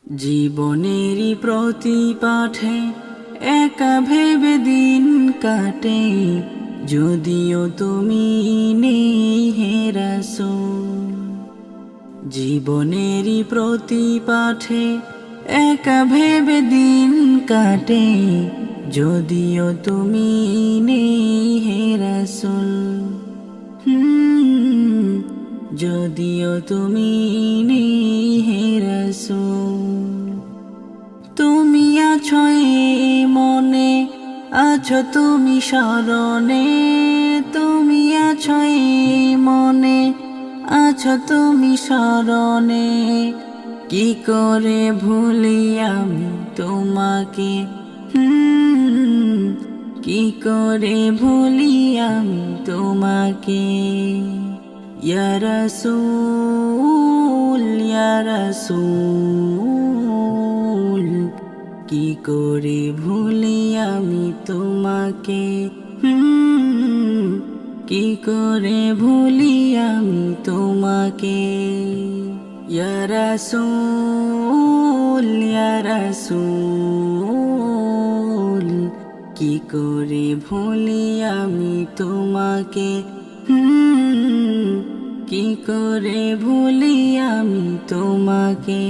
জীবনেরই প্রতি পাঠে একা ভেবে দিন কাটে, যদিও তুমি নেই হে রাসূল। জীবনেরই প্রতি পাঠে একা ভেবে দিন কাটে, যদিও তুমি নেই হে রাসূল। যদিও তুমি নেই হে রাসূল। তুমি আছো এই মনে, আছো তুমি স্মরণে। তুমি আছো এই মনে, আছো তুমি স্মরণে। কি করে ভুলি আমি তোমাকে, কি করে ভুলি আমি তোমাকে। ইয়া রাসূল, ইয়া রাসূল, কি করে ভুলি আমি তোমাকে। কি করে ভুলি আমি তোমাকে। ইয়া রাসূল, ইয়া রাসূল, কি করে ভুলি আমি তোমাকে। কি করে ভুলি আমি তোমাকে।